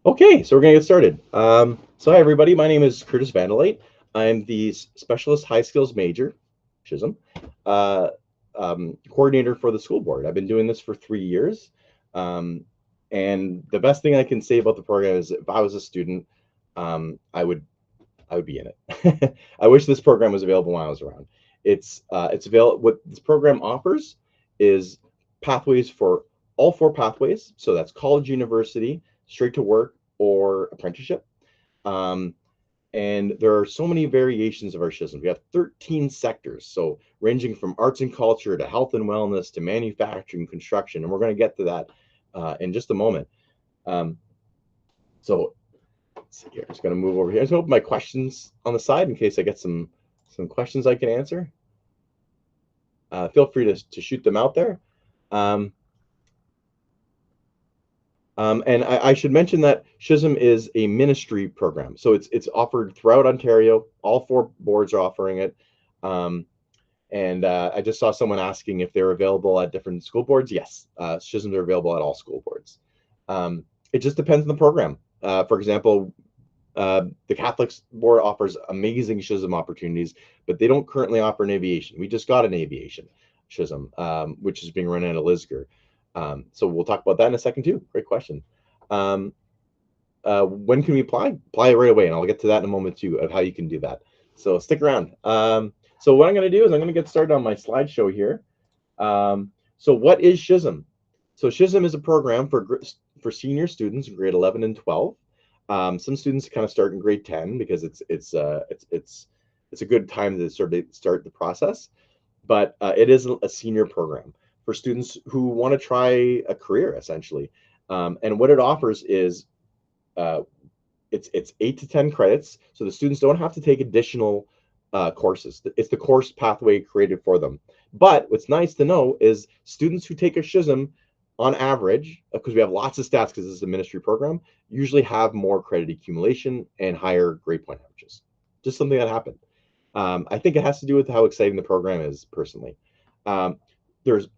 Okay, so we're gonna get started. So hi everybody, my name is Curtis Vandalite. I'm the Specialist High Skills Major, SHSM, uh, coordinator for the school board. I've been doing this for 3 years, um, and the best thing I can say about the program is, if I was a student, I would be in it. I wish this program was available when I was around. It's available. What this program offers is pathways for all four pathways. So that's college, university, straight to work, or apprenticeship. Um, and there are so many variations of our system. We have 13 sectors, so ranging from arts and culture to health and wellness to manufacturing, construction, and we're going to get to that in just a moment. Um, so let's see here. I'm just going to move over here. I'm just going to open my questions on the side in case I get some questions I can answer. Feel free to shoot them out there. Um, and I should mention that SHSM is a ministry program, so it's offered throughout Ontario. All four boards are offering it. And I just saw someone asking if they're available at different school boards. Yes, SHSMs are available at all school boards. It just depends on the program. For example, the Catholics board offers amazing SHSM opportunities, but they don't currently offer an aviation. We just got an aviation SHSM, which is being run out of Lisgar. So we'll talk about that in a second too. Great question. When can we apply? Apply right away, and I'll get to that in a moment too, of how you can do that. So stick around. So what I'm going to do is I'm going to get started on my slideshow here. So what is SHSM? So SHSM is a program for senior students in grade 11 and 12. Some students kind of start in grade 10 because it's a good time to sort of start the process, but it is a senior program for students who want to try a career essentially. And what it offers is uh, it's 8 to 10 credits, so the students don't have to take additional courses. It's the course pathway created for them. But what's nice to know is students who take a SHSM, on average, because we have lots of stats because this is a ministry program, usually have more credit accumulation and higher grade point averages. Just something that happened. I think it has to do with how exciting the program is personally. Um, there's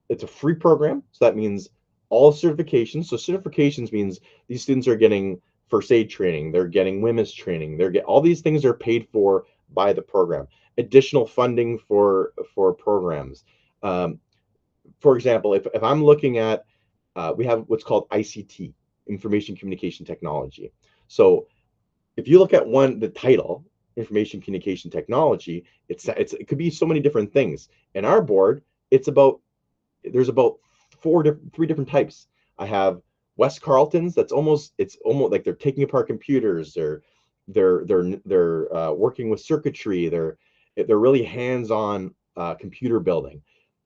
It's a free program, so that means all certifications. So certifications means these students are getting first aid training, they're getting women's training, all these things are paid for by the program. Additional funding for programs. Um, for example, if I'm looking at, we have what's called ICT, Information Communication Technology. So if you look at the title, Information Communication Technology, it could be so many different things. In our board, there's about three different types. I have West Carletons. It's almost like they're taking apart computers. They're working with circuitry. They're really hands-on computer building.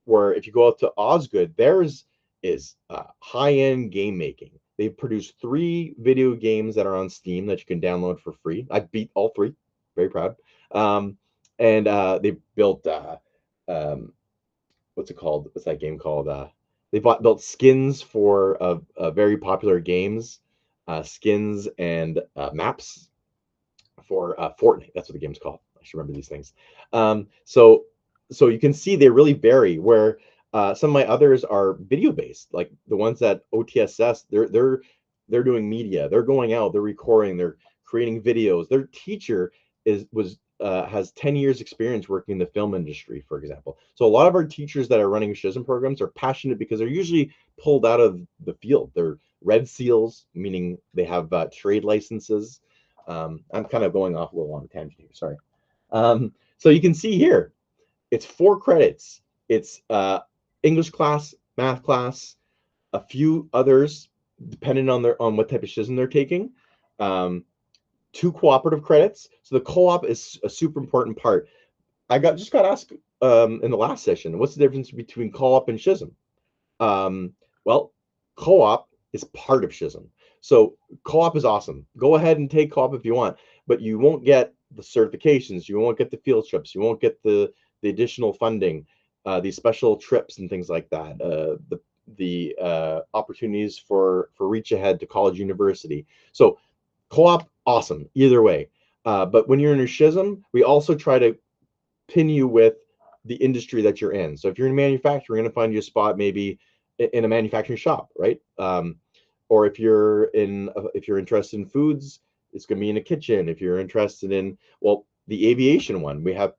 Where if you go out to Osgood, theirs is high-end game making. They've produced 3 video games that are on Steam that you can download for free. I beat all 3. Very proud. And they've built what's it called? What's that game called? They built skins for very popular games, skins and maps for Fortnite. That's what the game's called. I should remember these things. So you can see they really vary. Where some of my others are video based, like the ones at OTSS. They're doing media. They're going out. They're recording. They're creating videos. Their teacher has 10 years experience working in the film industry, for example. So a lot of our teachers that are running SHSM programs are passionate because they're usually pulled out of the field. They're red seals, meaning they have trade licenses. I'm kind of going off a little on a tangent here, sorry. So you can see here, it's 4 credits. It's English class, math class, a few others, depending on what type of SHSM they're taking. 2 cooperative credits. So the co-op is a super important part. Just got asked in the last session, what's the difference between co-op and SHSM? Well, co-op is part of SHSM. So co-op is awesome. Go ahead and take co-op if you want, but you won't get the certifications, you won't get the field trips, you won't get the additional funding, these special trips and things like that, the opportunities for reach ahead to college, university. So co-op, awesome, either way. But when you're in a SHSM, we also try to pin you with the industry that you're in. So if you're in manufacturing, we're going to find you a spot maybe in a manufacturing shop, right? or if you're interested in foods, it's going to be in a kitchen. If you're interested in, well, the aviation one, we have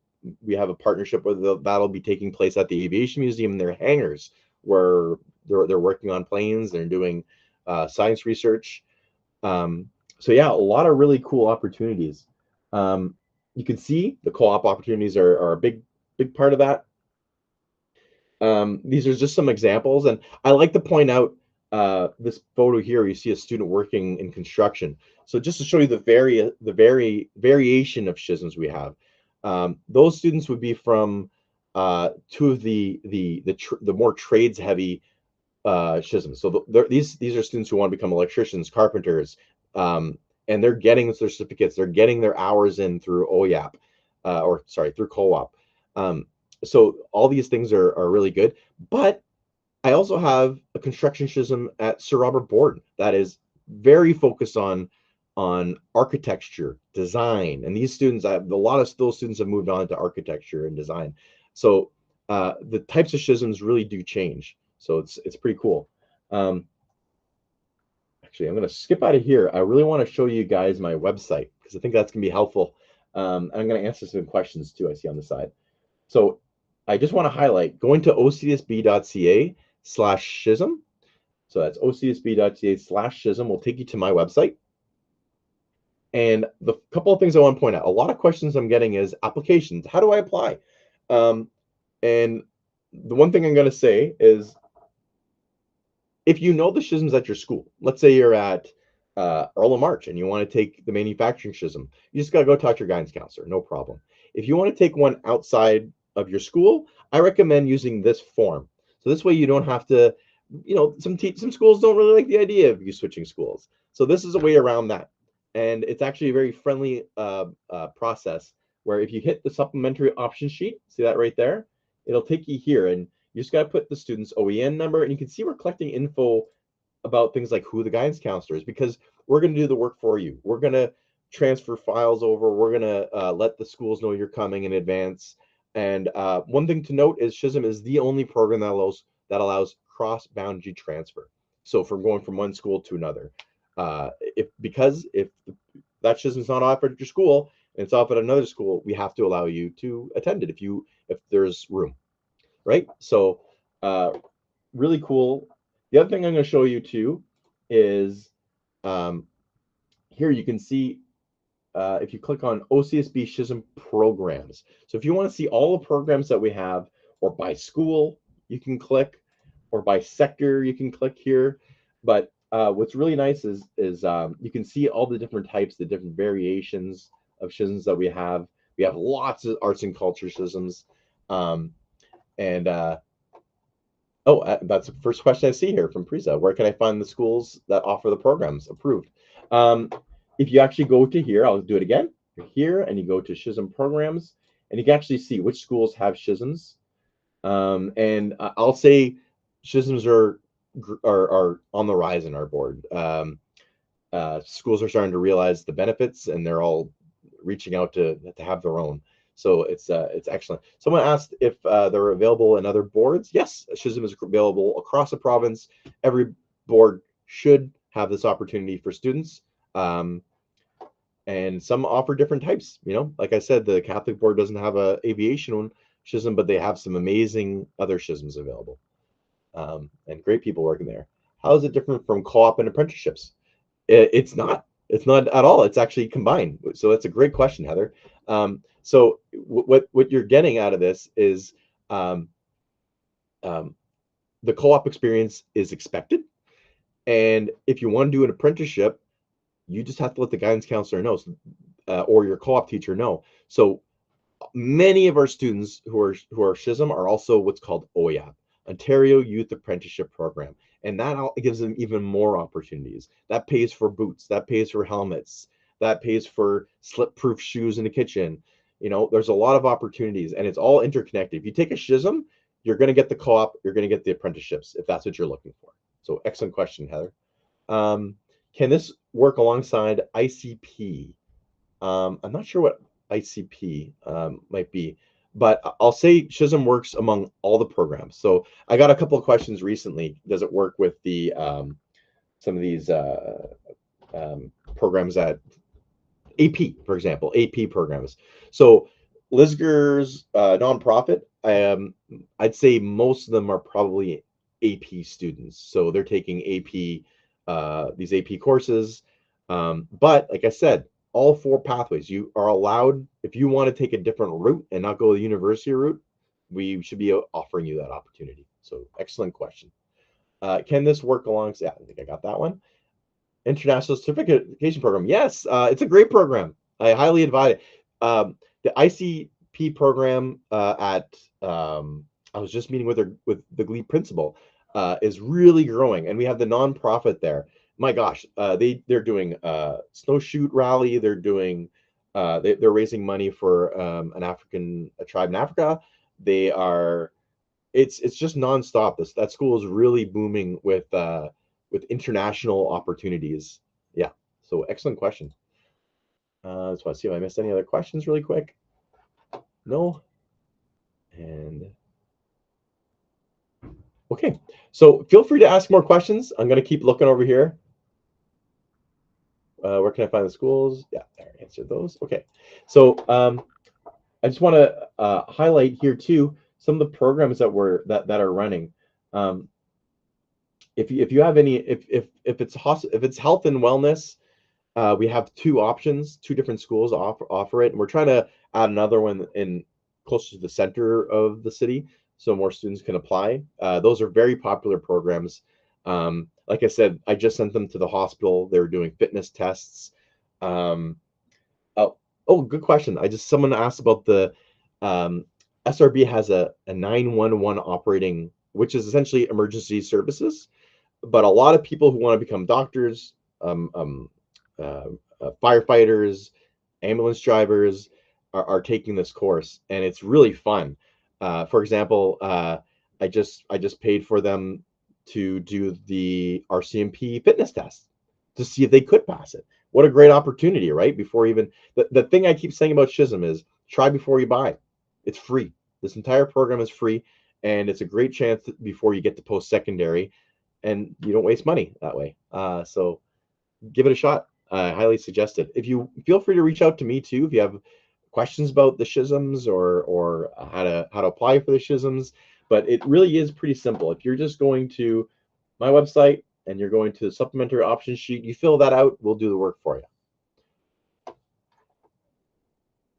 a partnership with that'll be taking place at the Aviation Museum in their hangars, where they're working on planes. They're doing science research. So yeah, a lot of really cool opportunities. You can see the co-op opportunities are a big part of that. These are just some examples, and I like to point out this photo here. You see a student working in construction. So just to show you the variation of SHSMs we have, those students would be from two of the more trades heavy SHSMs. So these are students who want to become electricians, carpenters, and they're getting their certificates. They're getting their hours in through OYAP, through co-op. So all these things are really good. But I also have a construction SHSM at Sir Robert Borden that is very focused on architecture, design, and these students, a lot of those students have moved on to architecture and design. So the types of SHSMs really do change. So it's pretty cool. Actually, I'm going to skip out of here. I really want to show you guys my website because I think that's going to be helpful. I'm going to answer some questions too, I see on the side. So I just want to highlight going to ocdsb.ca/SHSM. So that's ocdsb.ca/SHSM will take you to my website. And the couple of things I want to point out, a lot of questions I'm getting is applications. How do I apply? And the one thing I'm going to say is, if you know the SHSMs at your school, let's say you're at Earl of March and you want to take the manufacturing SHSM, you just got to go talk to your guidance counselor, no problem. If you want to take one outside of your school, I recommend using this form. So this way you don't have to, some schools don't really like the idea of you switching schools. So this is a way around that. And it's actually a very friendly process where if you hit the supplementary option sheet, see that right there, it'll take you here, and you just got to put the student's OEN number, and you can see we're collecting info about things like who the guidance counselor is, because we're going to do the work for you. We're going to transfer files over. We're going to let the schools know you're coming in advance. And one thing to note is SHSM is the only program that allows cross-boundary transfer. So from going from one school to another. If that SHSM is not offered at your school and it's offered at another school, we have to allow you to attend it if there's room. Right? So really cool. The other thing I'm going to show you too is here you can see if you click on OCSB SHSM programs. So if you want to see all the programs that we have, or by school, you can click, or by sector, you can click here. But what's really nice is you can see all the different types, the different variations of SHSMs that we have. We have lots of arts and culture SHSMs. That's the first question I see here from Prisa. Where can I find the schools that offer the programs approved? If you actually go to here, I'll do it again. You're here, and you go to SHSM programs, and you can actually see which schools have SHSMs. And I'll say SHSMs are on the rise in our board. Schools are starting to realize the benefits, and they're all reaching out to have their own. So it's excellent. Someone asked if they're available in other boards. Yes, SHSM is available across the province. Every board should have this opportunity for students. And some offer different types. Like I said, the Catholic board doesn't have a aviation SHSM, but they have some amazing other SHSMs available. And great people working there. How is it different from co-op and apprenticeships? It's not. It's not at all. It's actually combined. So that's a great question, Heather. So what you're getting out of this is the co-op experience is expected. And if you want to do an apprenticeship, you just have to let the guidance counselor know, or your co-op teacher know. So many of our students who are SHSM are also what's called OYAP, Ontario Youth Apprenticeship Program. And that gives them even more opportunities. That pays for boots, that pays for helmets, that pays for slip-proof shoes in the kitchen. There's a lot of opportunities, and it's all interconnected. If you take a SHSM, you're going to get the co-op, you're going to get the apprenticeships, if that's what you're looking for. So excellent question, Heather. Can this work alongside ICP? I'm not sure what ICP might be, but I'll say SHSM works among all the programs. So I got a couple of questions recently. Does it work with the some of these programs at AP, for example, AP programs. So Lisger's nonprofit, I'd say most of them are probably AP students. So they're taking AP, these AP courses. But like I said, all four pathways, you are allowed, if you want to take a different route and not go the university route, we should be offering you that opportunity. So excellent question. Can this work alongside? Yeah, I think I got that one. International Certification Program. Yes, it's a great program. I highly advise it. The ICP program I was just meeting with the GLE principal, is really growing, and we have the nonprofit there. My gosh, they're doing snowshoot rally. They're doing they're raising money for a tribe in Africa. They are it's just nonstop. That school is really booming with international opportunities. Yeah. So excellent question. Just want to see if I missed any other questions really quick. No. And okay. So feel free to ask more questions. I'm going to keep looking over here. Where can I find the schools? Yeah, there, I answered those. Okay. So I just want to highlight here too some of the programs that are running. If you have any, if it's health and wellness, we have two options, two different schools offer it, and we're trying to add another one in closer to the center of the city, so more students can apply. Those are very popular programs. Like I said, I just sent them to the hospital. They were doing fitness tests. Oh, good question. Someone asked about the SRB has a 911 operating, which is essentially emergency services. But a lot of people who want to become doctors, firefighters, ambulance drivers are taking this course, and it's really fun. For example, I just paid for them to do the RCMP fitness test to see if they could pass it. What a great opportunity, right? Before even the thing I keep saying about SHSM is try before you buy. It's free. This entire program is free, and it's a great chance before you get to post-secondary, and you don't waste money that way. So give it a shot. I highly suggest it. If you feel free to reach out to me too, if you have questions about the SHSMs or how to apply for the SHSMs. But it really is pretty simple. If you're just going to my website and you're going to the supplementary options sheet, you fill that out. We'll do the work for you.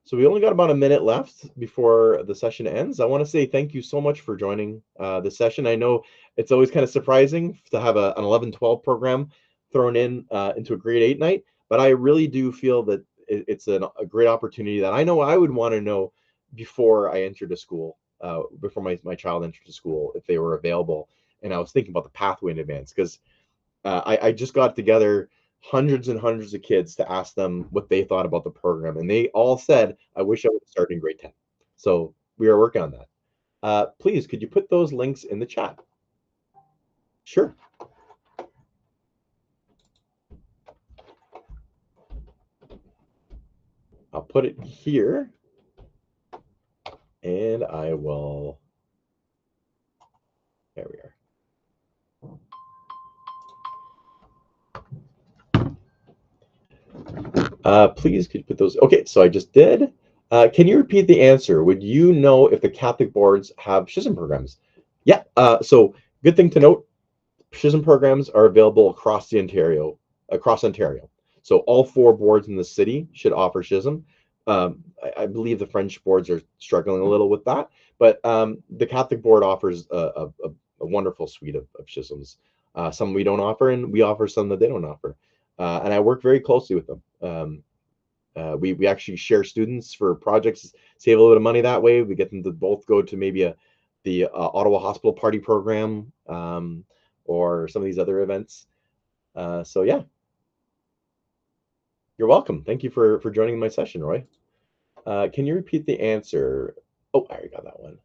So we only got about a minute left before the session ends. I want to say thank you so much for joining the session. I know it's always kind of surprising to have an 11-12 program thrown into a grade 8 night, but I really do feel that it's a great opportunity that I know I would want to know before I entered a school, before my child entered a school, if they were available. And I was thinking about the pathway in advance, because I just got together hundreds and hundreds of kids to ask them what they thought about the program, and they all said, I wish I would have started in grade 10. So we are working on that. Please, could you put those links in the chat? Sure. I'll put it here, and I will, there we are. Please, could you put those? Okay, so I just did. Can you repeat the answer? Would you know if the Catholic boards have SHSM programs? Yeah. So good thing to note: SHSM programs are available across Ontario. So all 4 boards in the city should offer SHSM. I believe the French boards are struggling a little with that, but the Catholic board offers a wonderful suite of SHSMs. Some we don't offer, and we offer some that they don't offer. And I work very closely with them. We actually share students for projects, save a little bit of money that way. We get them to both go to maybe the Ottawa Hospital Party program, or some of these other events. So yeah, you're welcome. Thank you for joining my session, Roy. Can you repeat the answer? Oh, I already got that one.